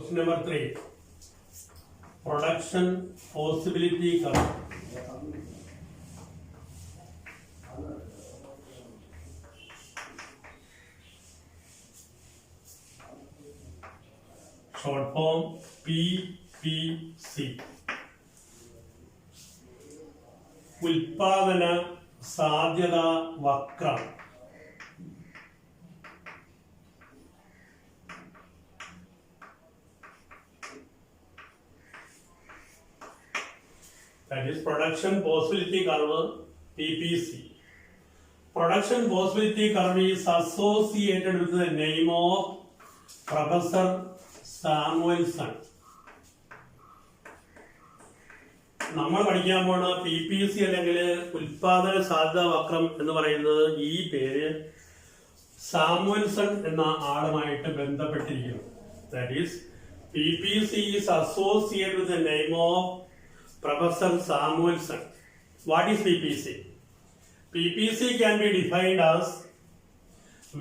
Question number 3. Production possibility curve. Short form PPC. ഉൽപാദന സാധ്യത വക്രം. That is production possibility curve PPC. Production possibility curve is associated with the name of Professor Samuelson. നമ്മൾ പഠിക്കാൻ പോണ PPC അല്ലെങ്കിൽ ഉൽപാദന സാധ്യത വക്രം എന്ന് പറയുന്നത് ഈ പേര് സാമുവൽസൺ എന്ന ആളുമായിട്ട് ബന്ധപ്പെട്ടിരിക്കുന്നു. That is PPC is associated with the name of Professor Samuelson. What is PPC? PPC can be defined as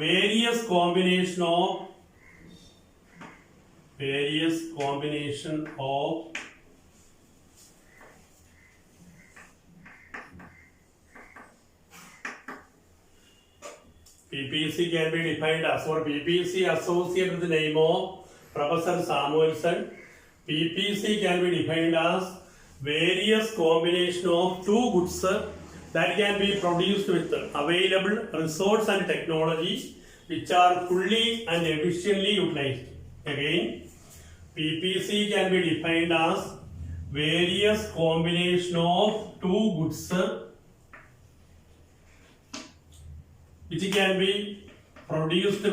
various combination of PPC can be defined as, for PPC associated with the name of Professor Samuelson, PPC can be defined as various combination of two goods that can be produced with available resource and technology which are fully and efficiently utilized. Again, PPC can be defined as various combination of two goods which can be produced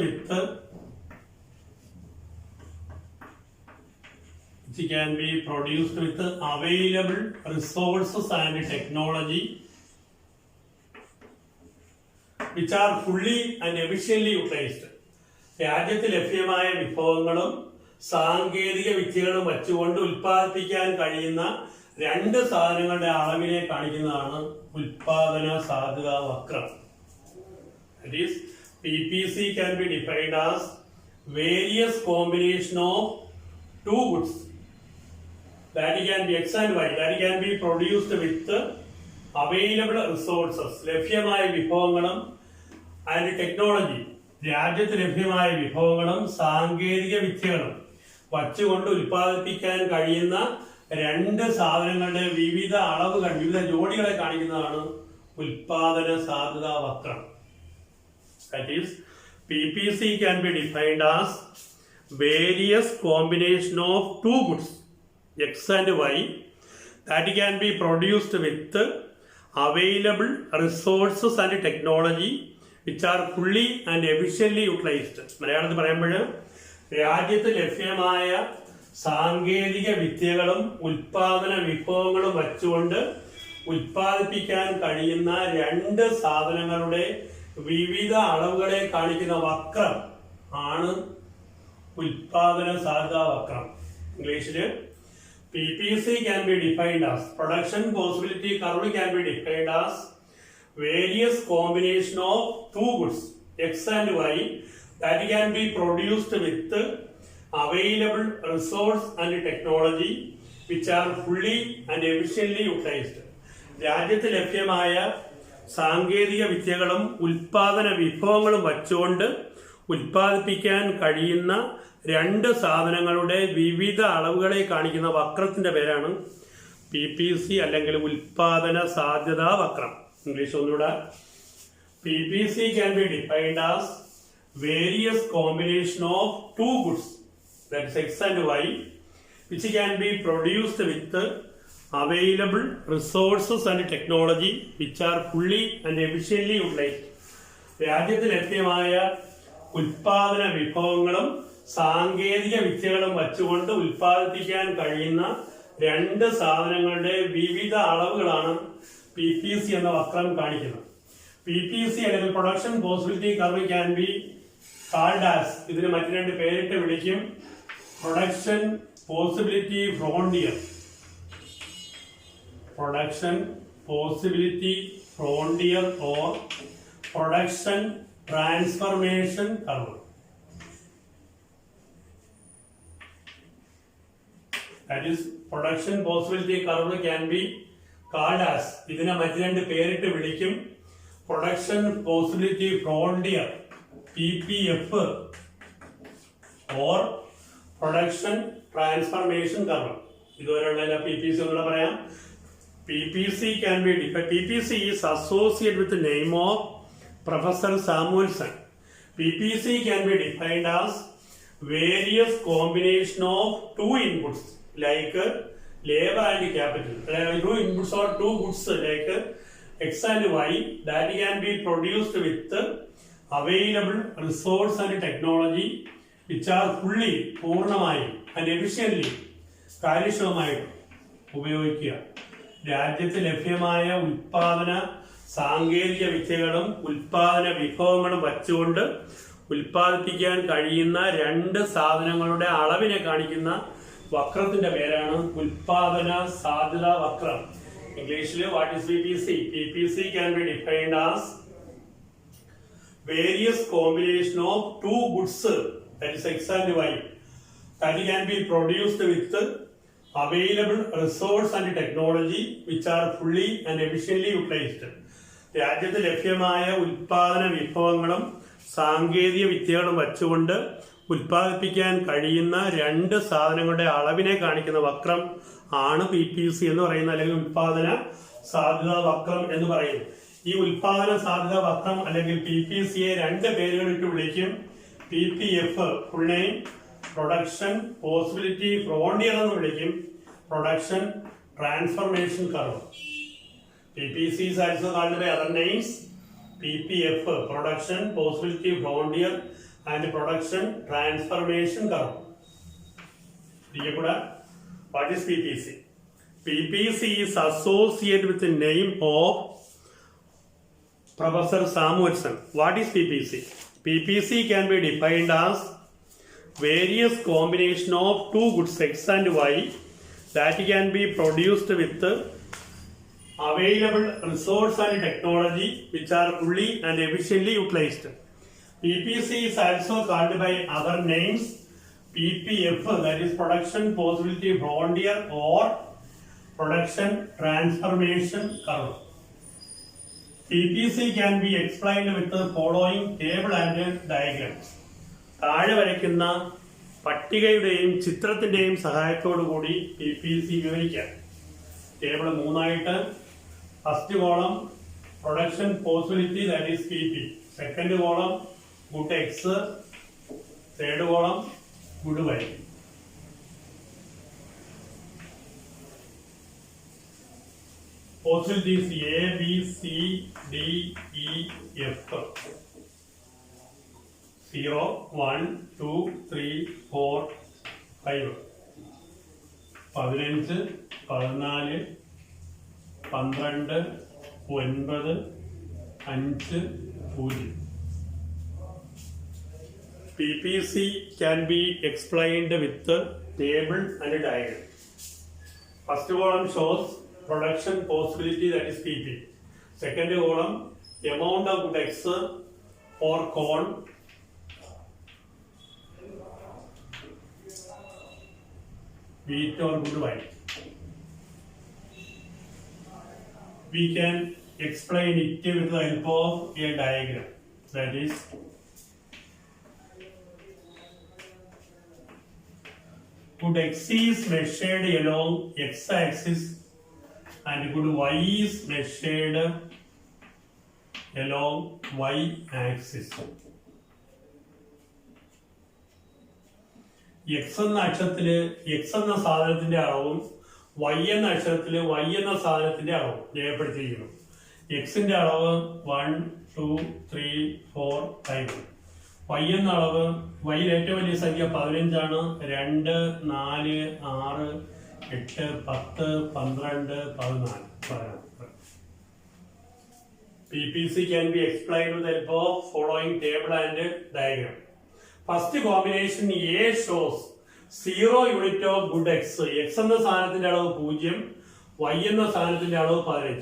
with available resources and technology which are fully and efficiently utilized. രാജ്യത്ത് ലഭ്യമായ വിഭവങ്ങളും സാങ്കേതിക വിദ്യകളും വച്ചുകൊണ്ട് ഉൽപ്പാദിപ്പിക്കാൻ കഴിയുന്ന രണ്ട് സാധനങ്ങളുടെ അളവിനെ കാണിക്കുന്നതാണ് ഉൽപാദന സാധ്യത വക്രം. That is, PPC can be defined as various combination of two goods that can be X and Y, that can be produced with available resources, ലഭ്യമായ വിഭവങ്ങളും and technology, രാജ്യത്ത് ലഭ്യമായ വിഭവങ്ങളും സാങ്കേതിക വിദ്യകളും വച്ചുകൊണ്ട് ഉൽപ്പാദിപ്പിക്കാൻ കഴിയുന്ന രണ്ട് സാധനങ്ങളുടെ വിവിധ അളവുകൾ, വിവിധ ജോഡികളെ കാണിക്കുന്നതാണ് ഉൽപാദന സാധ്യത വക്രം. That is, PPC can be defined as various combination of two goods X and Y that can be produced with available resources and technology which are fully and efficiently utilized. മലയാളത്തിൽ പറയുമ്പോൾ രാജ്യത്ത് ലഭ്യമായ സാങ്കേതിക വിദ്യകളും ഉൽപാദന വിഭവങ്ങളും വച്ചുകൊണ്ട് ഉൽപ്പാദിപ്പിക്കാൻ കഴിയുന്ന രണ്ട് സാധനങ്ങളുടെ വിവിധ അളവുകളെ കാണിക്കുന്ന വക്രം ആണ് ഉൽപാദന സാധ്യത വക്രം. ഇംഗ്ലീഷില് PPC can be defined as, production possibility curve can be defined as various combination of two goods X and Y that can be produced with available resource and technology which are fully and efficiently utilized. രാജ്യത്ത് ലഭ്യമായ സാങ്കേതിക വിദ്യകളും ഉൽപാദന വിഭവങ്ങളും വച്ചുകൊണ്ട് ഉൽപ്പാദിപ്പിക്കാൻ കഴിയുന്ന രണ്ട് സാധനങ്ങളുടെ വിവിധ അളവുകളെ കാണിക്കുന്ന വക്രത്തിന്റെ പേരാണ് PPC അല്ലെങ്കിൽ ഉൽപാദന സാധ്യതാ വക്രം. ഇംഗ്ലീഷ് ഒന്നുകൂടെ. PPC can be defined as various combination of two goods, that is X and Y, which can be produced with available resources and technology which are fully and efficiently utilized. രാജ്യത്ത് ലഭ്യമായ ഉൽപാദന വിഭവങ്ങളും സാങ്കേതിക വിദ്യകളും വച്ചുകൊണ്ട് ഉൽപ്പാദിപ്പിക്കാൻ കഴിയുന്ന രണ്ട് സാധനങ്ങളുടെ വിവിധ അളവുകളാണ് PPC എന്ന വക്രം കാണിക്കുന്നത്. PPC അല്ലെങ്കിൽ production possibility curve can be called as, ഇതിന് മറ്റു രണ്ട് പേരിട്ട് വിളിക്കും. Production possibility frontier, production possibility frontier or production transformation curve. That is production possibility curve can be called as, ഇതിനെ മറ്റു രണ്ട് പേരിട്ട് വിളിക്കും. Production possibility frontier PPF or production transformation curve. ഇതുവരെയുള്ള PPC ഒന്നുകൂടെ പറയാം. PPC can be defined. PPC is associated with the name of Professor Samuelson. PPC can be defined as various combination of two inputs like labor and capital. Two inputs or two goods like X and Y that can be produced with available resource and technology which are fully, പൂർണ്ണമായും and efficiently, കാര്യക്ഷമമായിട്ട് ഉപയോഗിക്കുക. രാജ്യത്ത് ലഭ്യമായ ഉൽപാദന സാങ്കേതിക വിദ്യകളും ഉൽപാദന വിഭവങ്ങളും വച്ചുകൊണ്ട് ഉൽപ്പാദിപ്പിക്കാൻ കഴിയുന്ന രണ്ട് സാധനങ്ങളുടെ അളവിനെ കാണിക്കുന്ന വക്രത്തിന്റെ പേരാണ് ഉൽപാദന സാധ്യതാ വക്രം. ഇംഗ്ലീഷിൽ what is PPC? PPC can be defined as various combination of two goods, that is X and Y, that can be produced with available resource and technology which are fully and efficiently utilized. രാജ്യത്ത് ലഭ്യമായ ഉൽപാദന വിഭവങ്ങളും സാങ്കേതിക വിദ്യകളും വച്ചുകൊണ്ട് ഉൽപ്പാദിപ്പിക്കാൻ കഴിയുന്ന രണ്ട് സാധനങ്ങളുടെ അളവിനെ കാണിക്കുന്ന വക്രം ആണ് PPC എന്ന് പറയുന്നത്, അല്ലെങ്കിൽ ഉൽപാദന സാധ്യതാ വക്രം എന്ന് പറയുന്നത്. ഈ ഉൽപാദന സാധ്യതാ വക്രം അല്ലെങ്കിൽ PPCയെ രണ്ട് പേരുകളിട്ട് വിളിക്കും. PPF full name production possibility frontier എന്ന് വിളിക്കും. Production transformation curve. PPC is also called by other names. PPF production possibility frontier and production transformation curve. What is PPC? PPC is associated with the name of Professor Samuelson. What is PPC? PPC can be defined as various combination of two goods X and Y that can be produced with available resource and technology which are fully and efficiently utilized. PPC is also called by other names. PPF, that is production possibility frontier or production transformation curve. PPC can be explained with the following table and diagrams. താഴെ വരയ്ക്കുന്ന പട്ടികയുടെയും ചിത്രത്തിന്റെയും സഹായത്തോടു കൂടി PPC വിവരിക്കാം. Table മൂന്നായിട്ട്, first column production possibility that is PP, second column good X, third column good Y. Possibilities A, B, C, D, E, F. 0, 1, 2, 3, 4, 5. 15, 14, 12, 9, 5, 0. PPC can be explained with the table and a diagram. First column shows production possibility, that is PP. Second column amount of good X or corn, wheat or good Y. We can explain it with the help of a diagram. That is, good X is measured along X-axis and good Y is measured along Y-axis. X എന്ന അക്ഷരത്തില് X എന്ന സാധനത്തിന്റെ അളവും Y എന്ന അക്ഷരത്തില് Y എന്ന സാധനത്തിന്റെ അളവും രേഖപ്പെടുത്തിയിരിക്കുന്നു. Xന്റെ അളവ് 1, 2, 3, 4, 5. Y എന്ന അളവ്, Y ഏറ്റവും വലിയ സംഖ്യ 15 ആണ്. 2, 4, 6, 8, 10, 12, 14. PPC can be explained with the help of following table and diagram. First combination A shows 0 unit of good X. X എന്ന സാധനത്തിന്റെ അളവ് 0, Y എന്ന സാധനത്തിന്റെ അളവ് 15.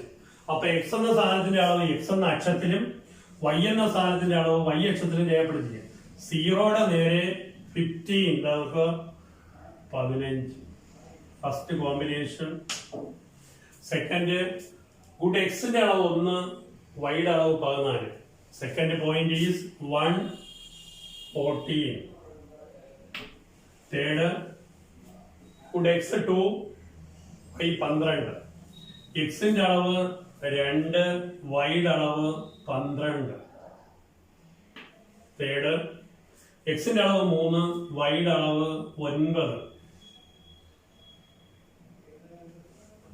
അപ്പൊ X എന്ന സാധനത്തിന്റെ അളവ് X എന്ന അക്ഷരത്തിലും Y എന്ന സാധനത്തിന്റെ അളവ് Y അക്ഷരത്തിലും രേഖപ്പെടുത്തിയ 0യുടെ നേരെ 15, നമുക്ക് 15. First combination. സെക്കൻഡ്, ഗുഡ് എക്സിന്റെ അളവ് 1, വൈയുടെ അളവ് 14. Second point is 114. Third, good x 2, y 12. എക്സിന്റെ അളവ് 2, വൈയുടെ അളവ് 12. തേർഡ്, എക്സിന്റെ അളവ് 3, വൈയുടെ അളവ് 9.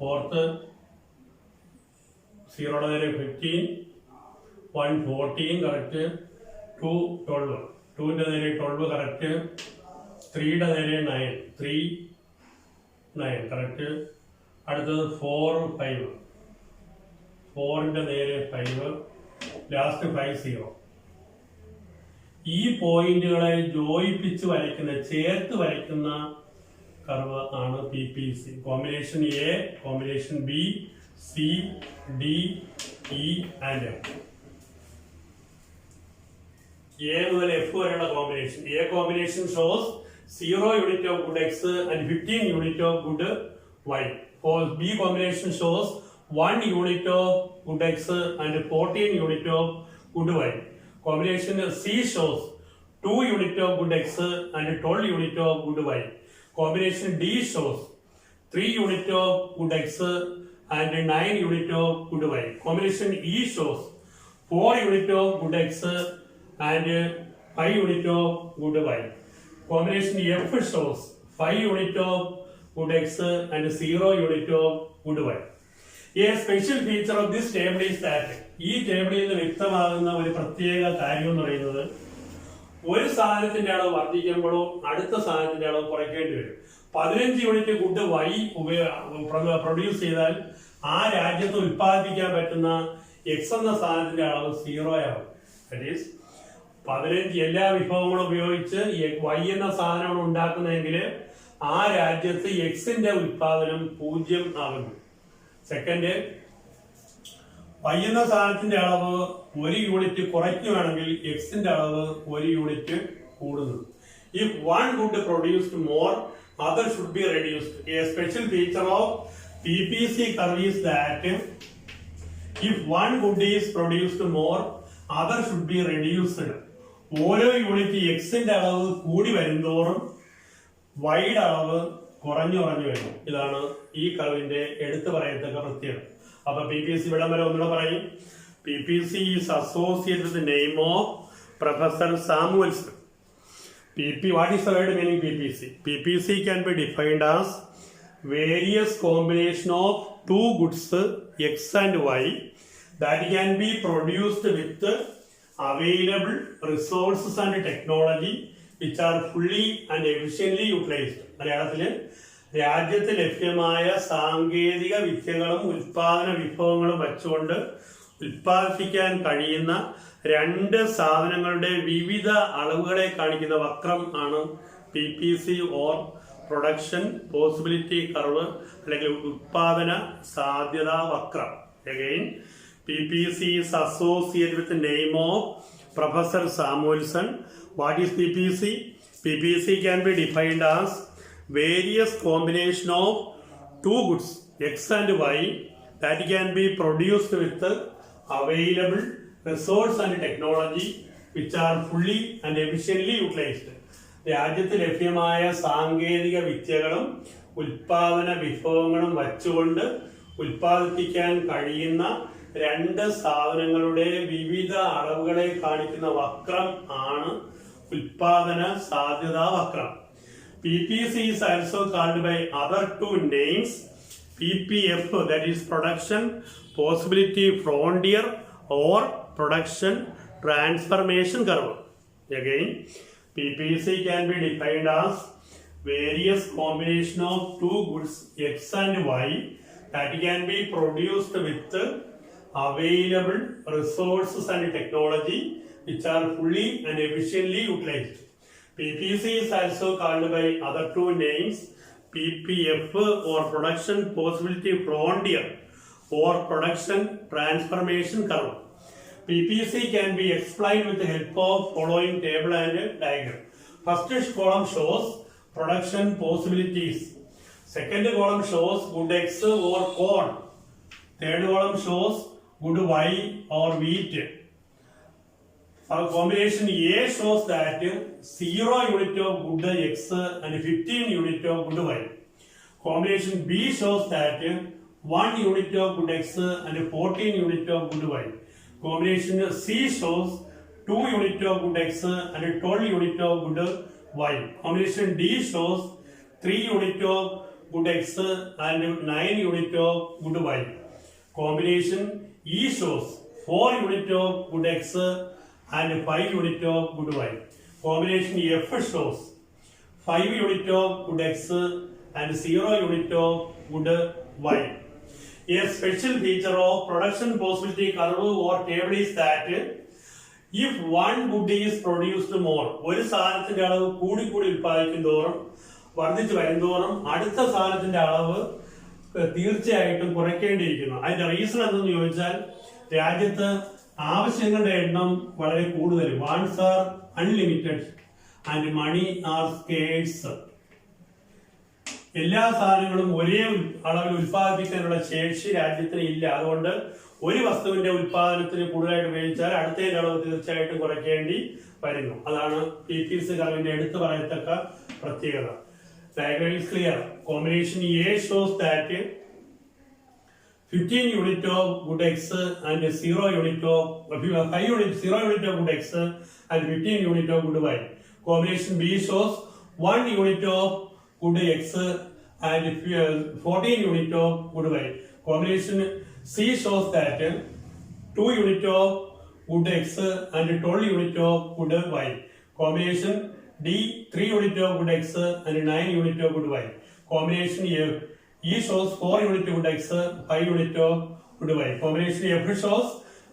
ഫോർത്ത്, 0 നേരെ 15, 1 14 കറക്റ്റ്, 2 12, 2ന്റെ നേരെ 12 കറക്റ്റ്, 3യുടെ നേരെ 9, 3 9 കറക്റ്റ്. അടുത്തത് 4 5, 4ന്റെ നേരെ 5, ലാസ്റ്റ് 5 0. ഈ പോയിന്റുകളെ ജോയിപ്പിച്ച് വരയ്ക്കുന്ന, ചേർത്ത് വരയ്ക്കുന്ന കർവ് ആണ് PPC. Combination A, combination B, C, D, E and F. A മുതൽ എഫ് വരെയുള്ള combination. A combination shows 0 unit of good x and 15 unit of good y. For B combination shows 1 unit of good x and 14 unit of good y. Combination C shows 2 unit of good x and 12 unit of good y. Combination D shows 3 unit of good x and 9 unit of good y. Combination E shows 4 unit of good x and 5 unit of good y. Combination F shows 5 unit of good x and 0 unit of good y. A special feature of this table is that ഈ ടേബിളിൽ നിന്ന് വ്യക്തമാകുന്ന ഒരു പ്രത്യേക കാര്യം എന്ന് പറയുന്നത്, ഒരു സാധനത്തിന്റെ അളവ് വർദ്ധിക്കുമ്പോഴോ അടുത്ത സാധനത്തിന്റെ അളവ് കുറയ്ക്കേണ്ടി വരും. 15 യൂണിറ്റ് ഗുഡ് വൈ പ്രൊഡ്യൂസ് ചെയ്താൽ ആ രാജ്യത്ത് ഉൽപ്പാദിപ്പിക്കാൻ പറ്റുന്ന എക്സ് എന്ന സാധനത്തിന്റെ അളവ് 0 ആവും. ദാറ്റ് ഈസ് 15 എല്ലാ വിഭവങ്ങളും ഉപയോഗിച്ച് വൈ എന്ന സാധനമാണ് ഉണ്ടാക്കുന്നതെങ്കിൽ ആ രാജ്യത്ത് എക്സിന്റെ ഉൽപാദനം 0 ആകുന്നു. സെക്കൻഡ്, വൈ എന്ന സാധനത്തിന്റെ അളവ് 1 യൂണിറ്റ് കുറയ്ക്കുകയാണെങ്കിൽ എക്സിന്റെ അളവ് 1 യൂണിറ്റ് കൂടുന്നു. If one good produced more, other should be reduced. A special feature of PPC curve is that if one good is produced more, other should be reduced. ഓരോ unit എക്സിന്റെ അളവ് കൂടി വരുന്തോറും വൈയുടെ അളവ് കുറഞ്ഞു വരും. ഇതാണ് ഈ കർവിന്റെ എടുത്തു പറയത്തക്ക പ്രത്യേകത. അപ്പൊ PPC വിടം വരെ ഒന്നുകൂടെ പറയും. PPC is associated with the name of Professor Samuelson. What is the word meaning PPC? PPC can be defined as various combination of two goods X and Y that can be produced with available resources and technology which are fully and efficiently utilized. മലയാളത്തില് രാജ്യത്ത് ലഭ്യമായ സാങ്കേതിക വിദ്യകളും ഉൽപാദന വിഭവങ്ങളും വച്ചുകൊണ്ട് ഉൽപ്പാദിപ്പിക്കാൻ കഴിയുന്ന രണ്ട് സാധനങ്ങളുടെ വിവിധ അളവുകളെ കാണിക്കുന്ന വക്രം ആണ് PPC or production possibility curve അല്ലെങ്കിൽ ഉൽപാദന സാധ്യതാ വക്രം. Again, PPC is associated with the name of Professor Samuelson. What is PPC? PPC can be defined as various combination of two goods X and Y that can be produced with available resource and technology which are fully and efficiently utilized. രാജ്യത്ത് ലഭ്യമായ സാങ്കേതിക വിദ്യകളും ഉൽപാദന വിഭവങ്ങളും വച്ചുകൊണ്ട് ഉൽപ്പാദിപ്പിക്കാൻ കഴിയുന്ന രണ്ട് സാധനങ്ങളുടെ വിവിധ അളവുകളെ കാണിക്കുന്ന വക്രം ആണ് ഉൽപാദന സാധ്യതാ വക്രം. PPC is also called by other two names, PPF, that is production possibility frontier or production transformation curve. Again, PPC can be defined as various combination of two goods X and Y that can be produced with available resources and technology which are fully and efficiently utilized. PPC is also called by other two names, PPF or production possibility frontier or production transformation curve. PPC can be explained with the help of following table and diagram. First column shows production possibilities. Second column shows good X or corn. Third column shows good Y or wheat. Combination A shows that 0 unit of good X and 15 unit of good Y. Combination B shows that 1 unit of good X and 14 unit of good Y. Combination C shows 2 unit of good X and 12 unit of good Y. Combination D shows 3 unit of good X and 9 unit of good Y. Combination E shows 4 unit of good X and 5 unit of good Y. Combination F shows 5 unit of good X and 0 unit of good Y. A special feature of production possibility curve or table is that if one good is produced more, ഒരു സാധനത്തിന്റെ അളവ് കൂടി ഉൽപ്പാദിക്കും തോറും വർദ്ധിച്ചു വരുന്തോറും അടുത്ത സാധനത്തിന്റെ അളവ് തീർച്ചയായിട്ടും കുറയ്ക്കേണ്ടിയിരിക്കുന്നു. അതിന്റെ റീസൺ എന്തെന്ന് ചോദിച്ചാൽ രാജ്യത്ത് ആവശ്യങ്ങളുടെ എണ്ണം വളരെ കൂടുതൽ. Wants are unlimited and money are scarce. എല്ലാ സാധനങ്ങളും ഒരേ അളവിൽ ഉൽപ്പാദിപ്പിക്കാനുള്ള ശേഷി രാജ്യത്തിന് ഇല്ല. അതുകൊണ്ട് ഒരു വസ്തുവിന്റെ ഉൽപാദനത്തിന് കൂടുതലായിട്ട് ഉപയോഗിച്ചാൽ അടുത്തതിന്റെ അളവ് തീർച്ചയായിട്ടും കുറയ്ക്കേണ്ടി വരുന്നു. അതാണ് PPC കർവിന്റെ എടുത്തു പറയത്തക്ക പ്രത്യേകത. Diagram is clear. Combination A shows that 15 unit of good X and 0 unit of 0 unit of good X and 15 unit of good Y. Combination B shows 1 unit of good X and 14 unit of good Y. Combination C shows that 2 unit of good X and 12 unit of good Y. Combination D 3 unit of good X and 9 unit of good Y. Combination E shows 4 unit of good X, 5 unit of good Y. Combination F shows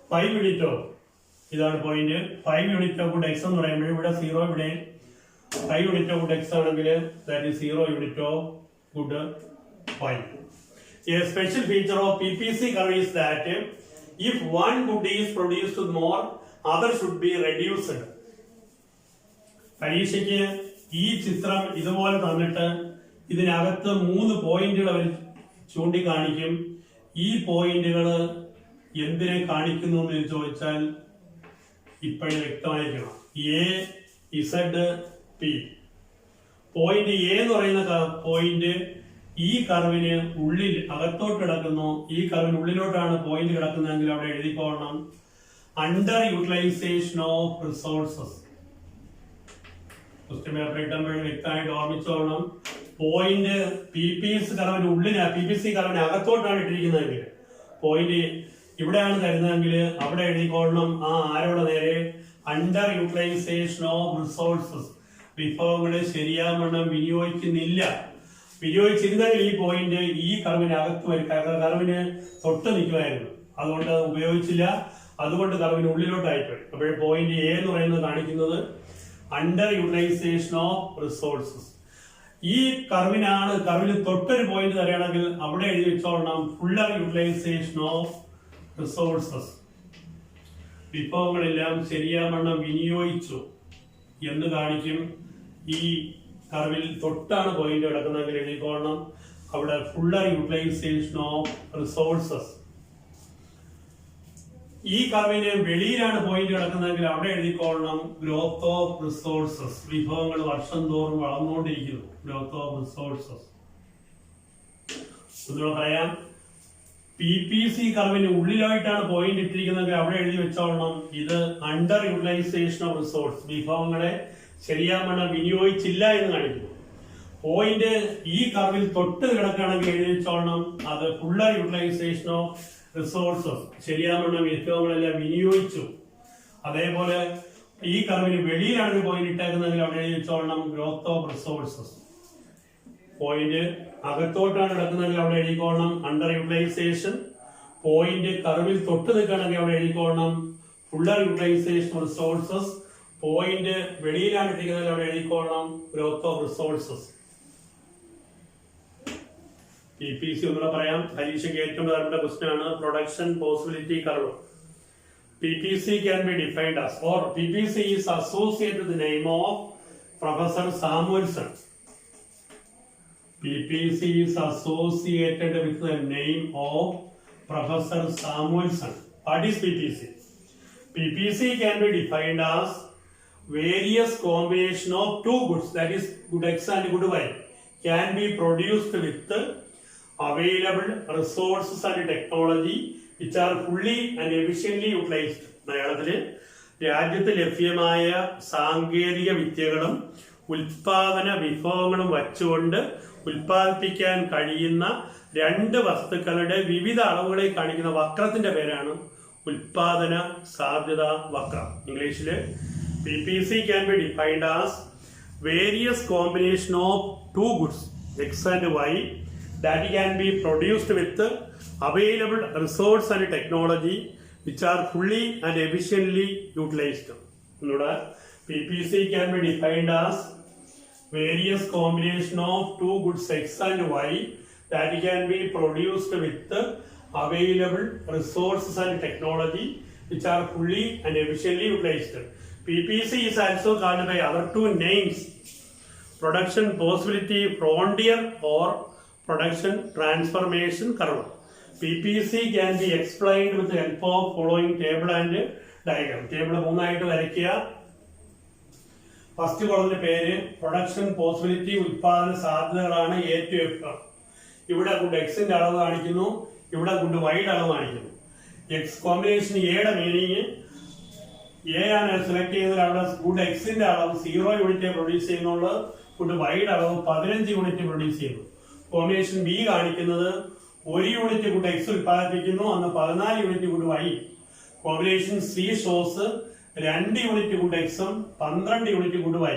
5 unit of, ഇതാണ് point, 5 unit of good X എന്ന് പറയുമ്പോൾ ഇവിടെ 0, ഇവിടെ 5 unit of good X ആണെങ്കിൽ that is 0 unit of good Y. A special feature of PPC curve is that if one good is produced more, other should be reduced. പരീക്ഷയ്ക്ക് ഈ ചിത്രം ഇതുപോലെ തന്നിട്ട് ഇതിനകത്ത് 3 പോയിന്റുകൾ അവർ ചൂണ്ടിക്കാണിക്കും. ഈ പോയിന്റുകൾ എന്തിനെ കാണിക്കുന്നു എന്ന് ചോദിച്ചാൽ ഇപ്പോഴും വ്യക്തമായിരിക്കണം. AZP. പോയിന്റ് എ എന്ന് പറയുന്ന പോയിന്റ് ഈ കർവിന് ഉള്ളിൽ അകത്തോട്ട് കിടക്കുന്നു. ഈ കർവിന് ഉള്ളിലോട്ടാണ് പോയിന്റ് കിടക്കുന്നതെങ്കിൽ അവിടെ എഴുതിക്കോളണം under utilization of resources. Question paper ഇട്ടുമ്പോൾ വ്യക്തമായിട്ട് ഓർമ്മിച്ചോളണം. പോയിന്റ് PPC കർവിന് ഉള്ളിലാണ്, PPC കർവിന് അകത്തോട്ടാണ് ഇട്ടിരിക്കുന്നതെങ്കിൽ, പോയിന്റ് ഇവിടെയാണ് തരുന്നതെങ്കിൽ അവിടെ എഴുതിക്കോളണം ആ ആരോടെ നേരെ അണ്ടർ യൂട്ടിലൈസേഷൻ ഓഫ് റിസോഴ്സസ്. വിഭവങ്ങളെ ശരിയാവണ്ണം വിനിയോഗിച്ചിരുന്നെങ്കിൽ ഈ പോയിന്റ് ഈ കർവിന് തൊട്ട് നിൽക്കുമായിരുന്നു. അതുകൊണ്ട് ഉപയോഗിച്ചില്ല, അതുകൊണ്ട് കർവിന് ഉള്ളിലോട്ടായിപ്പോയി. അപ്പോൾ പോയിന്റ് എ എന്ന് പറയുന്നത് കാണിക്കുന്നത് അണ്ടർ യൂട്ടിലൈസേഷൻ ഓഫ് റിസോഴ്സസ്. ഈ കർവിന് തൊട്ടൊരു പോയിന്റ് തരണമെങ്കിൽ അവിടെ എഴുതി വെച്ചോളണം ഫുള്ളർ യൂട്ടിലൈസേഷൻ ഓഫ് റിസോഴ്സസ്. വിഭവങ്ങളെല്ലാം ശരിയാവണ്ണം വിനിയോഗിച്ചു എന്ന് കാണിക്കും. ഈ കർവിൽ തൊട്ടാണ് പോയിന്റ് കിടക്കുന്നതെങ്കിൽ എഴുതിക്കോളണം അവിടെ ഫുള്ളർ യൂട്ടിലൈസേഷൻ ഓഫ് റിസോഴ്സസ്. ഈ കർവിന് വെളിയിലാണ് പോയിന്റ് കിടക്കുന്നതെങ്കിൽ അവിടെ എഴുതിക്കോളണം ഗ്രോത്ത് ഓഫ് റിസോഴ്സസ്. വിഭവങ്ങൾ വർഷം തോറും വളർന്നുകൊണ്ടിരിക്കുന്നു. Growth of resources. ഒന്നുകൂടെ പറയാം, PPC കർവിന് ഉള്ളിലായിട്ടാണ് പോയിന്റ് ഇട്ടിരിക്കുന്നതെങ്കിൽ അവിടെ എഴുതി വെച്ചോളണം ഇത് അണ്ടർ യൂട്ടിലൈസേഷൻ ഓഫ് റിസോഴ്സ്. വിഭവങ്ങളെ ശരിയാവണ്ണം വിനിയോഗിച്ചില്ല എന്ന് കാണിക്കുന്നു. പോയിന്റ് ഈ കർവിൽ തൊട്ട് കിടക്കുകയാണെങ്കിൽ എഴുതി വെച്ചോളണം അത് ഫുള്ളർ യൂട്ടിലൈസേഷൻ ഓഫ് റിസോഴ്സസ്. ശരിയാവണ്ണം വിഭവങ്ങളെല്ലാം വിനിയോഗിച്ചു. അതേപോലെ ഈ കർവിന് വെളിയിലാണ് പോയിന്റ് ഇട്ടേക്കുന്നതെങ്കിൽ അവിടെ എഴുതി വെച്ചോളണം ഗ്രോത്ത് ഓഫ് റിസോഴ്സസ്. പോയിന്റ് അകത്തോട്ടാണ് കിടക്കുന്നതെങ്കിൽ അവിടെ എഴുതിക്കോളണം അണ്ടർ യൂട്ടിലൈസേഷൻ. പോയിന്റ് കർവിൽ തൊട്ട് നിൽക്കുകയാണെങ്കിൽ അവിടെ എഴുതിക്കോളണം fuller utilization of resources. Point വെളിയിലാണ് ഇട്ടിരിക്കുന്നതിൽ അവിടെ എഴുതിക്കോളണം ഗ്രോത്ത് ഓഫ് റിസോഴ്സസ്. PPC ഒന്നുകൂടെ പറയാം, പരീക്ഷയ്ക്ക് ഏറ്റവും പ്രധാനപ്പെട്ട ക്വസ്റ്റ്യൻ ആണ് production possibility curve. PPC can be defined as, or PPC is associated with the name of Professor Samuelson. PPC is associated with the name of Professor Samuelson. What is PPC? PPC can be defined as various combination of two goods, that is good X and good Y, can be produced with available resources and technology which are fully and efficiently utilized. മലയാളത്തില് രാജ്യത്ത് ലഭ്യമായ സാങ്കേതിക വിദ്യകളും ഉൽപാദന വിഭവങ്ങളും വച്ചുകൊണ്ട് ഉൽപ്പാദിപ്പിക്കാൻ കഴിയുന്ന രണ്ട് വസ്തുക്കളുടെ വിവിധ അളവുകളെ കാണിക്കുന്ന വക്രത്തിന്റെ പേരാണ് ഉൽപാദന സാധ്യത വക്രം. ഇംഗ്ലീഷില് PPC can be defined as various combination of two goods X and Y that can be produced with available resource and technology which are fully and efficiently utilized. PPC can be defined as various combination of two goods X and Y that can be produced with available resources and technology which are fully and efficiently utilized. PPC is also called by other two names, production possibility frontier or production transformation curve. PPC can be explained with the help of following table and diagram. Table മൂന്നായിട്ട് വരയ്ക്കുക. First കോളത്തിന്റെ പേര് production possibility, ഉൽപാദന സാധ്യതകളാണ് A to F. ഇവിടെ good എക്സിന്റെ അളവ് കാണിക്കുന്നു, ഇവിടെ ഗുഡ് വൈയുടെ അളവ് കാണിക്കുന്നു. എക്സ് കോമ്പിനേഷൻ എയുടെ മീനിങ് എ ആണ് സെലക്ട് ചെയ്യുന്നത്. അവിടെ ഗുഡ് എക്സിന്റെ അളവ് 0 യൂണിറ്റ് പ്രൊഡ്യൂസ് ചെയ്യുന്നുള്ളൂ, ഗുഡ് വൈയുടെ അളവ് 15 യൂണിറ്റ് പ്രൊഡ്യൂസ് ചെയ്യുന്നു. കോമ്പിനേഷൻ ബി കാണിക്കുന്നത് 1 യൂണിറ്റ് ഗുഡ് എക്സ് ഉൽപ്പാദിപ്പിക്കുന്നു, and 14 unit good y. Combination C shows 2 unit good എക്സും 12 യൂണിറ്റ് ഗുഡ് വൈ.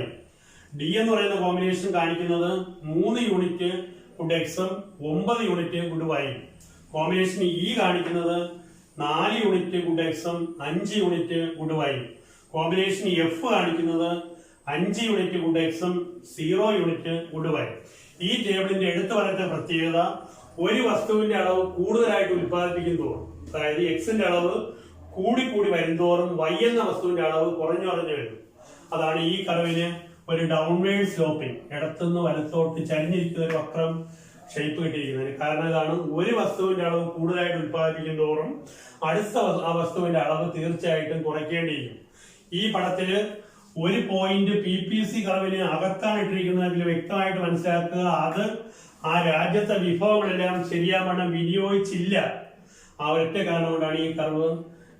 ഡി എന്ന് പറയുന്ന കോമ്പിനേഷൻ കാണിക്കുന്നത് 3 യൂണിറ്റ് ഗുഡ് എക്സും 9 unit good y. Combination E കാണിക്കുന്നത് 4 യൂണിറ്റ് ഗുഡ് എക്സും 5 unit good y. Combination F കാണിക്കുന്നത് 5 unit good എക്സും 0 യൂണിറ്റ് ഗുഡ് വൈ. ഈ ടേബിളിന്റെ എടുത്തു പറയുന്ന പ്രത്യേകത, ഒരു വസ്തുവിന്റെ അളവ് കൂടുതലായിട്ട് ഉൽപ്പാദിപ്പിക്കും തോറും, അതായത് എക്സിന്റെ അളവ് കൂടിക്കൂടി വരുംതോറും വൈ എന്ന വസ്തുവിന്റെ അളവ് കുറഞ്ഞു വരും. അതാണ് ഈ കർവിന് ഒരു ഡൗൺവേർഡ് സ്ലോപ്പിംഗ്, ഇടത്തുനിന്ന് വലത്തോട്ട് ചരിഞ്ഞിരിക്കുന്ന ഒരു വക്രം ഷേപ്പ് കിട്ടിയിരിക്കുന്നതിന് കാരണം ഇതാണ്. ഒരു വസ്തുവിന്റെ അളവ് കൂടുതലായിട്ട് ഉൽപ്പാദിപ്പിക്കും തോറും അടുത്ത ആ വസ്തുവിന്റെ അളവ് തീർച്ചയായിട്ടും കുറയ്ക്കേണ്ടിയിരിക്കും. ഈ പടത്തില് ഒരു പോയിന്റ് PPC കർവിന് അകത്താണ് ഇട്ടിരിക്കുന്നതെങ്കിൽ വ്യക്തമായിട്ട് മനസ്സിലാക്കുക, അത് ആ രാജ്യത്തെ വിഭവങ്ങളെല്ലാം ശരിയാവണ്ണം വിനിയോഗിച്ചില്ല. ആ ഒറ്റ കാരണം കൊണ്ടാണ് ഈ കർവ്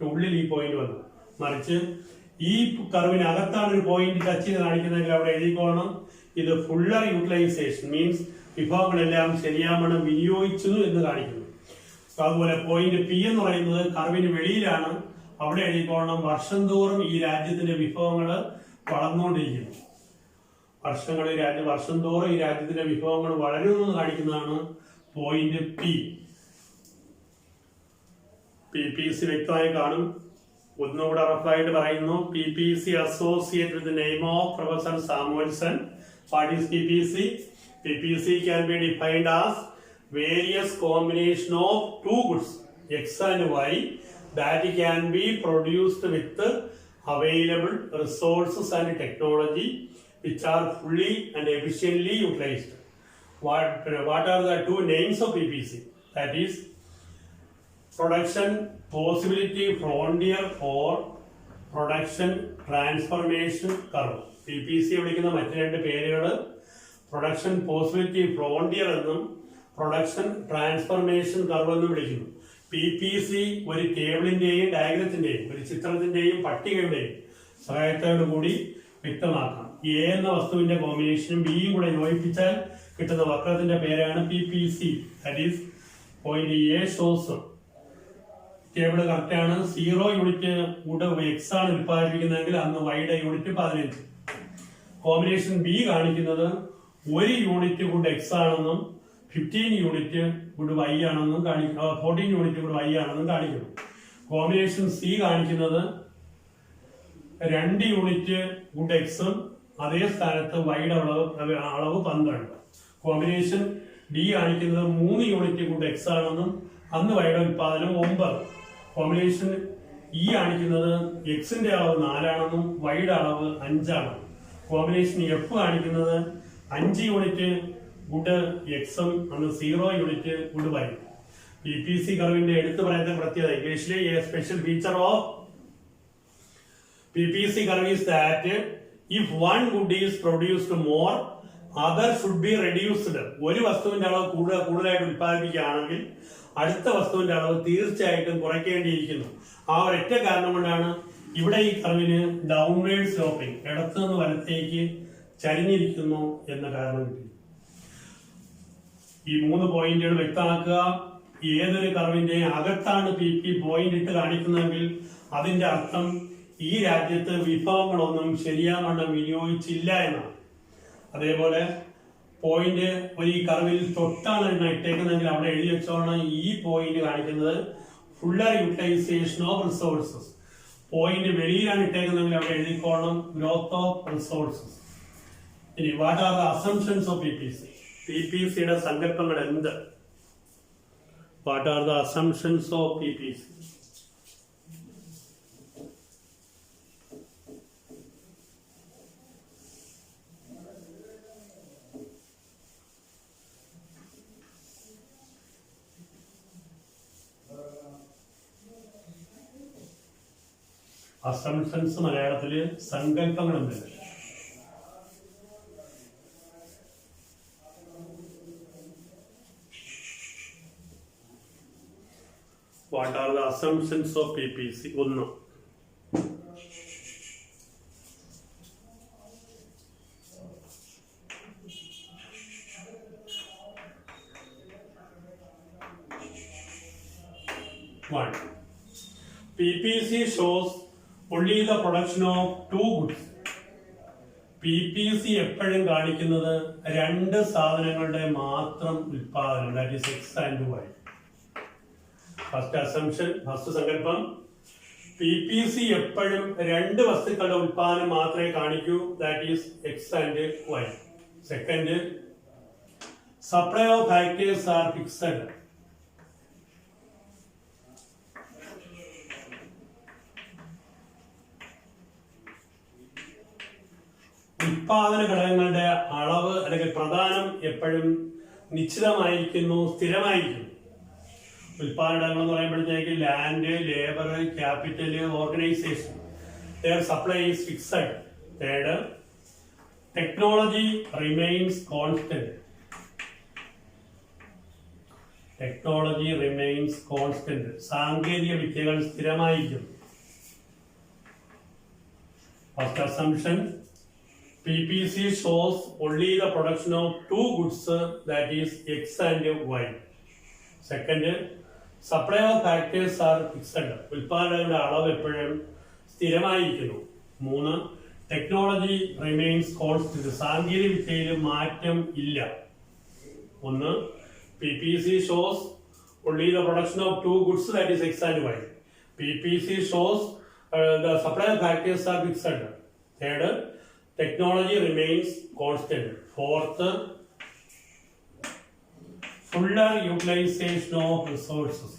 ഉള്ളിൽ ഈ പോയിന്റ് വന്നത്. മറിച്ച് ഈ കർവിനകത്താണ് ഒരു പോയിന്റ് ടച്ച് ചെയ്ത് കാണിക്കുന്നതെങ്കിൽ അവിടെ എഴുതിക്കോണം, ഇത് ഫുള്ളർ യൂട്ടിലൈസേഷൻ മീൻസ് വിഭവങ്ങളെല്ലാം ശരിയാവണ്ണം വിനിയോഗിച്ചു എന്ന് കാണിക്കുന്നു. അതുപോലെ പോയിന്റ് പി എന്ന് പറയുന്നത് കർവിന് വെളിയിലാണ്, അവിടെ എഴുതിക്കോണം വർഷം തോറും ഈ രാജ്യത്തിന്റെ വിഭവങ്ങൾ വളർന്നുകൊണ്ടിരിക്കുന്നു. വർഷം തോറും ഈ രാജ്യത്തിന്റെ വിഭവങ്ങൾ വളരുമെന്ന് കാണിക്കുന്നതാണ് പോയിന്റ് പി. PPC വ്യക്തമായി കാണും. ഒന്നുകൂടെ റഫായിട്ട് പറയുന്നു, PPC associated with the name of Professor Samuelson. What is PPC? PPC can be defined as various combination of two goods X and Y that can be produced with available resources and technology which are fully and efficiently utilized. What are the two names of PPC? That is production possibility frontier or production transformation curve. PPC വിളിക്കുന്ന മറ്റു രണ്ട് പേരുകൾ production possibility frontier എന്നും production transformation curve എന്നും വിളിക്കുന്നു. PPC ഒരു ടേബിളിന്റെയും ഡയഗ്രത്തിന്റെയും ഒരു ചിത്രത്തിന്റെയും പട്ടികയുടെയും സഹായത്തോടു കൂടി വ്യക്തമാക്കാം. എ എന്ന വസ്തുവിന്റെ കോമ്പിനേഷനും ബിയും കൂടെ യോജിപ്പിച്ചാൽ കിട്ടുന്ന വക്രത്തിന്റെ പേരാണ് PPC. That is point A shows table correct ആണ്. 0 യൂണിറ്റ് ഗുഡ് എക്സ് ആണ് ഉൽപ്പാദിപ്പിക്കുന്നതെങ്കിൽ അന്ന് വൈയുടെ യൂണിറ്റ് 15. കോമ്പിനേഷൻ ബി കാണിക്കുന്നത് 1 യൂണിറ്റ് ഗുഡ് എക്സ് ആണെന്നും 15 യൂണിറ്റ് ഗുഡ് വൈ ആണെന്നും 14 യൂണിറ്റ് ഗുഡ് വൈ ആണെന്നും കാണിക്കുന്നു. കോമ്പിനേഷൻ സി കാണിക്കുന്നത് 2 യൂണിറ്റ് ഗുഡ് എക്സും അതേ സ്ഥാനത്ത് വൈയുടെ അളവ് 12. കോമ്പിനേഷൻ ഡി കാണിക്കുന്നത് 3 യൂണിറ്റ് ഗുഡ് എക്സ് ആണെന്നും അന്ന് വൈയുടെ ഉൽപാദനം 9. കോമ്പിനേഷൻ ഇ കാണിക്കുന്നത് എക്സിന്റെ അളവ് 4 ആണെന്നും വൈയുടെ അളവ് 5 ആണ്. കോമ്പിനേഷൻ എഫ് കാണിക്കുന്നത് 5 യൂണിറ്റ് ഗുഡ് എക്സും അന്ന് 0 യൂണിറ്റ് ഗുഡ് വൈ. PPC കർവിന്റെ എടുത്തു പറയുന്ന പ്രത്യേകത ഇംഗ്ലീഷിലെ a special feature of PPC curve is that if one good is produced more, other should be reduced. ഒരു വസ്തുവിന്റെ അളവ് കൂടുതലായിട്ട് ഉത്പാദിപ്പിക്കുകയാണെങ്കിൽ അടുത്ത വസ്തുവിന്റെ അളവ് തീർച്ചയായിട്ടും കുറയ്ക്കേണ്ടിയിരിക്കുന്നു. ആ ഒരൊറ്റ കാരണം കൊണ്ടാണ് ഇവിടെ ഈ കർവിന് ഡൗൺവേർഡ് സ്ലോപ്പിംഗ്, ഇടത്തു നിന്ന് വലത്തേക്ക് ചരിഞ്ഞിരിക്കുന്നു എന്ന കാരണം കിട്ടി. ഈ 3 പോയിന്റുകൾ വ്യക്തമാക്കുക. ഏതൊരു കർവിന്റെ അകത്താണ് PP പോയിന്റ് ഇട്ട് കാണിക്കുന്നതെങ്കിൽ അതിന്റെ അർത്ഥം ഈ രാജ്യത്ത് വിഭവങ്ങളൊന്നും ശരിയാവണ്ണം വിനിയോഗിച്ചില്ല എന്നാണ്. അതേപോലെ പോയിന്റ് ഈ കർവിൽ തൊട്ടാണ് ഇട്ടേക്കുന്നതെങ്കിൽ അവിടെ എഴുതി വെച്ചോണം ഈ പോയിന്റ് കാണിക്കുന്നത് fuller utilization of resources. Point വെളിയിലാണ് ഇട്ടേക്കുന്നതെങ്കിൽ അവിടെ എഴുതിക്കോണം ഗ്രോത്ത് ഓഫ് റിസോഴ്സസ്. ഇനി what are the assumptions of PPC? PPCയുടെ സങ്കല്പങ്ങൾ എന്ത്? What are the assumptions of PPC? Assumptions മലയാളത്തില് സങ്കല്പങ്ങൾ എന്താണ്? What are the assumptions of PPC? 1. PPC shows only the production of 2 goods. PPC എപ്പോഴും കാണിക്കുന്നത് 2 സാധനങ്ങളുടെ മാത്രം ഉൽപാദനം, that is X and Y. First assumption, first സങ്കല്പം, PPC എപ്പോഴും 2 വസ്തുക്കളുടെ ഉൽപാദനം മാത്രമേ കാണിക്കൂ, that is X and Y. Second, supply of factors are fixed. ഉൽപാദന ഘടകങ്ങളുടെ അളവ് അല്ലെങ്കിൽ പ്രധാനം എപ്പോഴും നിശ്ചിതമായിരിക്കുന്നു, സ്ഥിരമായിരിക്കുന്നു. ഉൽപാദന ഘടകങ്ങൾ എന്ന് പറയുമ്പോഴത്തേക്ക് land, labour, capital, organisation, their supply is fixed. Third, technology remains constant. Technology remains constant. സാങ്കേതിക വിദ്യകൾ സ്ഥിരമായിരിക്കും. First assumption, PPC shows only the production of 2 goods, that is X and Y. Second, supply of factors are fixed. ഉൽപാദനങ്ങളുടെ അളവ് എപ്പോഴും സ്ഥിരമായിരിക്കുന്നു. 3, technology remains constant. സാങ്കേതിക വിദ്യയിൽ മാറ്റം ഇല്ല. 1, PPC shows only the production of 2 goods, that is X and Y. PPC shows the supply of factors are fixed. Third, technology remains constant. Fourth, fuller utilization of resources.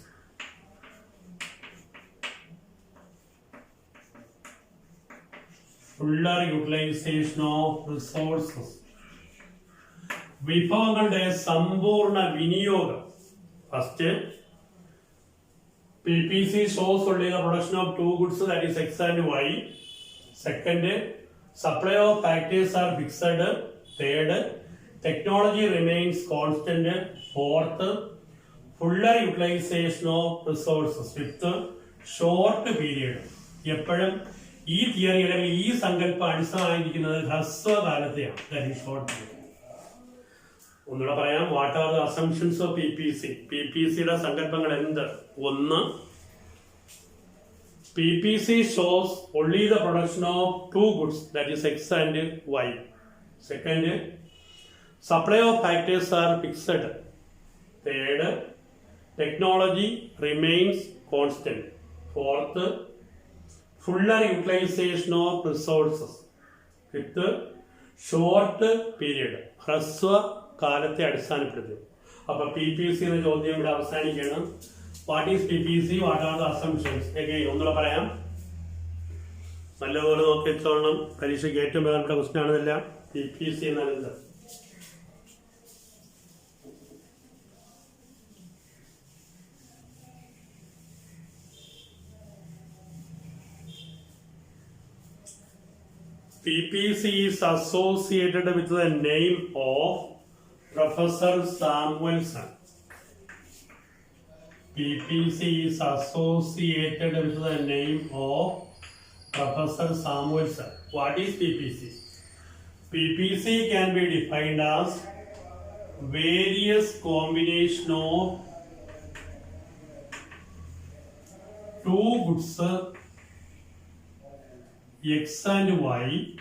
Fuller utilization of resources. വിഭവങ്ങളുടെ സമ്പൂർണ്ണ വിനിയോഗം. First, PPC shows only the production of 2 goods, that is X and Y. Second, supply of factors are fixed. Third, technology remains constant. Fourth, fuller utilization of resources. Fifth, short period. എപ്പോഴും ഈ theory അല്ലെങ്കിൽ ഈ സങ്കല്പം അടിസ്ഥാനമായിരിക്കുന്നത് ഹ്രസ്വകാലത്തെയാണ്, that is short period. ഒന്നുകൂടെ പറയാം. What are the assumptions of PPC? PPCയുടെ സങ്കല്പങ്ങൾ എന്ത്? 1, PPC shows only the production of 2 goods, that is X and Y. Second, supply of factors are fixed. Third, technology remains constant. Fourth, fuller utilization of resources. Fifth, short period. ഹ്രസ്വ കാലത്തെ അടിസ്ഥാനപ്പെടുത്തും. അപ്പൊ PPC എന്ന ചോദ്യം ഇവിടെ അവസാനിക്കണം. What is PPC? What are the assumptions? ഒന്നുകൂടെ പറയാം, നല്ലപോലെ നോക്കി വെച്ചോളണം. പരീക്ഷയ്ക്ക് ഏറ്റവും പ്രധാനപ്പെട്ട ക്വസ്റ്റ്യൻ ആണിതെല്ലാം. PPC എന്നാൽ എന്താ? PPC is associated with the name of Professor Samuelson. PPC is associated with the name of Professor Samuelson. What is PPC? PPC can be defined as various combination of two goods X and Y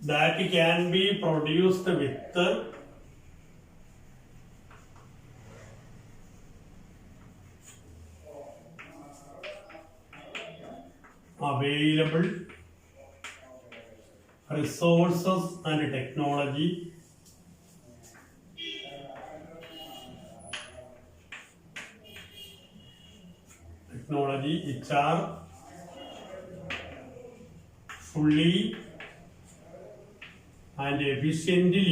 that can be produced with available resources and technology which are fully and efficiently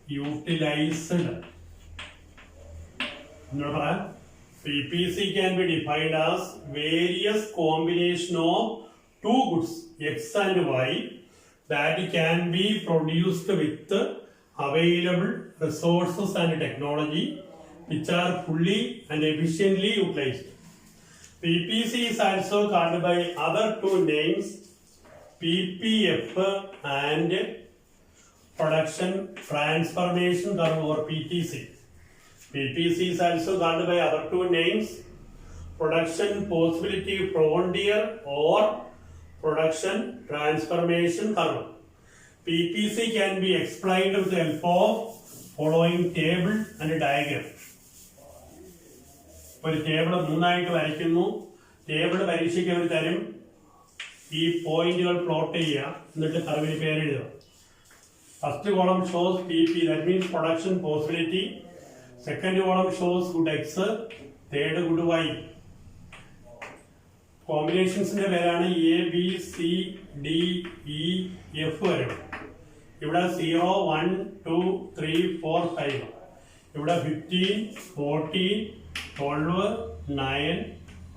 utilized. PPC can be defined as various combination of two goods X and Y that can be produced with available resources and technology which are fully and efficiently utilized. PPC is also called by other two names, PPF and production transformation curve or PTC. PPC is also called by other two names, production possibility frontier or production transformation curve. PPC can be explained with the help of following table and diagram. ഒരു table മൂന്നായിട്ട് വരയ്ക്കുന്നു. Table പരീക്ഷയ്ക്ക് അവർ തരും. ഈ പോയിന്റുകൾ plot ചെയ്യുക, എന്നിട്ട് കർവിന് പേരെഴുതുക. First column shows PP, that means production possibility. Second column shows good X, third good Y. കോമ്പിനേഷൻസിന്റെ പേരാണ് ABCDEF വരെ. ഇവിടെ 0, 1, 2, 3, 4, 5. ഇവിടെ 15, 14, 12, 9,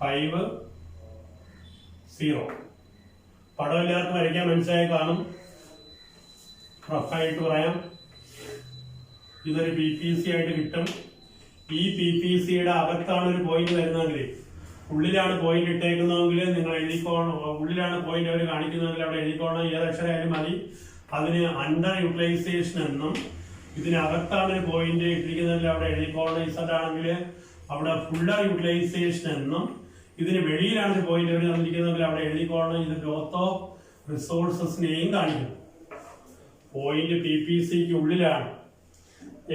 5, 0. പടം എല്ലാവർക്കും വരയ്ക്കാൻ മനസ്സിലായി കാണും. റഫായിട്ട് പറയാം. ഇതൊരു PPC ആയിട്ട് കിട്ടും. ഈ PPCയുടെ അകത്താണ് ഒരു പോയിന്റ് വരുന്നതെങ്കിൽ, ഉള്ളിലാണ് പോയിന്റ് ഇട്ടേക്കുന്നതെങ്കിൽ നിങ്ങൾ എഴുതിക്കോണം. ഉള്ളിലാണ് പോയിന്റ് അവർ കാണിക്കുന്നതെങ്കിൽ അവിടെ എഴുതിക്കോണം. ഏതക്ഷരമായാലും മതി. അതിന് അണ്ടർ യൂട്ടിലൈസേഷൻ എന്നും, ഇതിനകത്താണ് ഒരു പോയിന്റ് ഇട്ടിരിക്കുന്നതെങ്കിൽ അവിടെ എഴുതിക്കോണം. ഇസഡ് ആണെങ്കിൽ അവിടെ ഫുള്ളർ യൂട്ടിലൈസേഷൻ എന്നും, ഇതിന് വെളിയിലാണ് ഒരു പോയിന്റ് അവർ തന്നിരിക്കുന്നതെങ്കിൽ അവിടെ എഴുതിക്കോണം. ഇത് ഗ്രോത്ത് ഓഫ് റിസോഴ്സസിനെയും കാണിക്കുന്നു. പോയിന്റ് PPCക്ക് ഉള്ളിലാണ്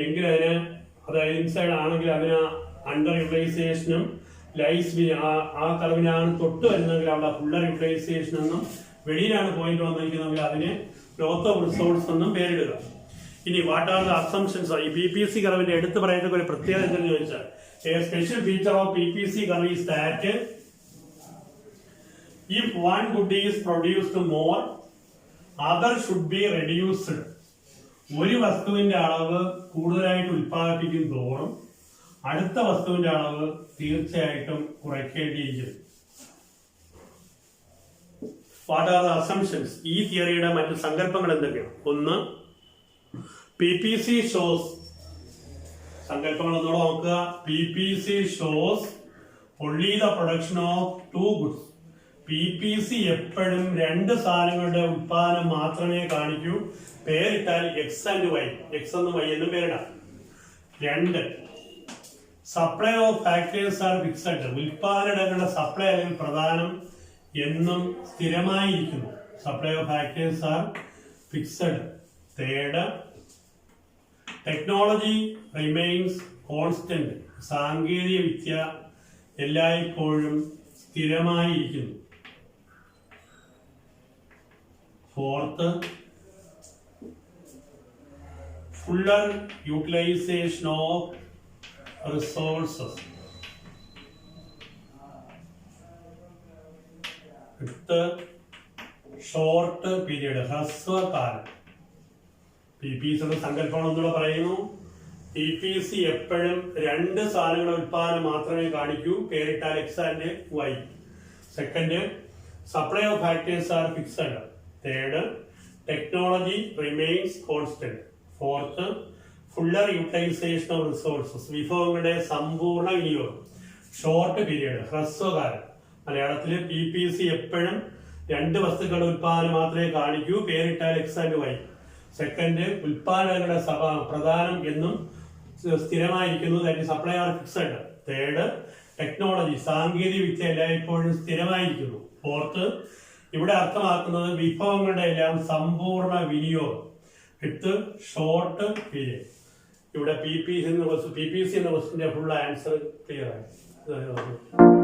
എങ്കിൽ അതിന്, അതായത് ഇൻസൈഡ് ആണെങ്കിൽ അതിന് അണ്ടർ യൂട്ടിലൈസേഷനും, ലൈസ് ആ കർവിനാണ് തൊട്ട് വരുന്നതെങ്കിൽ അവിടെ ഫുള്ളർ യൂട്ടിലൈസേഷൻ എന്നും, വെളിയിലാണ് പോയിന്റ് വന്നിരിക്കുന്നതെങ്കിൽ അതിന് ഗ്രോത്ത് ഓഫ് റിസോഴ്സ് എന്നും പേരിടുക. ഇനി വാട്ട് ആർ ദ അസംഷൻസ്? ഈ PPC കർവിന്റെ എടുത്ത് പറയുന്ന ഒരു പ്രത്യേകത എന്തെന്ന് ചോദിച്ചാൽ, a special feature of PPC curve is that if one good is produced more, other should be reduced. ഒരു വസ്തുവിന്റെ അളവ് കൂടുതലായിട്ട് ഉൽപ്പാദിപ്പിക്കും തോറും അടുത്ത വസ്തുവിന്റെ അളവ് തീർച്ചയായിട്ടും കുറയ്ക്കേണ്ടിയിരിക്കും. What are the assumptions? ഈ തിയറിയുടെ മറ്റു സങ്കല്പങ്ങൾ എന്തൊക്കെയാണ്? ഒന്ന്, PPC ഷോസ്, സങ്കല്പങ്ങൾ ഒന്നുകൂടെ നോക്കുക. PPC shows only the production of two goods. PPC എപ്പോഴും രണ്ട് സാധനങ്ങളുടെ ഉത്പാദനം മാത്രമേ കാണിക്കൂ. പേരിട്ടാൽ X and Y, X എന്നും Y എന്നും പേരിടാം. രണ്ട്, supply of factors are fixed. ഉൽപാദനങ്ങളുടെ സപ്ലൈ അല്ലെങ്കിൽ പ്രധാനം എന്നും സ്ഥിരമായിരിക്കുന്നു. Supply of factors are fixed. Third, technology remains constant. സാങ്കേതിക വിദ്യ എല്ലായ്പ്പോഴും സ്ഥിരമായിരിക്കുന്നു. Fourth, fuller utilization of resources. Fifth, short period, ഹ്രസ്വകാലം. PPCയുടെ സങ്കല്പം ഒന്നുകൂടെ പറയുന്നു. PPC എപ്പോഴും രണ്ട് സാധനങ്ങളുടെ ഉൽപാദനം മാത്രമേ കാണിക്കൂ, പേരിട്ടാൽ X and Y. Second, supply of factors are fixed. Third, technology remains constant. Fourth, fuller utilization of resources, വിഭവങ്ങളുടെ സമ്പൂർണ്ണ വിനിയോഗം. ഷോർട്ട് പീരീഡ്, ഹ്രസ്വകാലം. മലയാളത്തിൽ PPC എപ്പോഴും രണ്ട് വസ്തുക്കളുടെ ഉൽപാദനം മാത്രമേ കാണിക്കൂ, പേരിട്ടാൽ എക്സ് ആൻഡ് വൈ. സെക്കൻഡ്, ഉൽപാദനങ്ങളുടെ പ്രധാനം എന്നും സ്ഥിരമായിരിക്കുന്നു, that supply are fixed. Third, technology സാങ്കേതിക വിദ്യ എല്ലായ്പ്പോഴും സ്ഥിരമായിരിക്കുന്നു. ഫോർത്ത്, ഇവിടെ അർത്ഥമാക്കുന്നത് വിഭവങ്ങളുടെ എല്ലാം സമ്പൂർണ്ണ വിനിയോഗം. Fifth, short period. ഇവിടെ PPC എന്ന ക്വസ്റ്റിന്റെ ഫുൾ ആൻസർ ക്ലിയർ ആയി.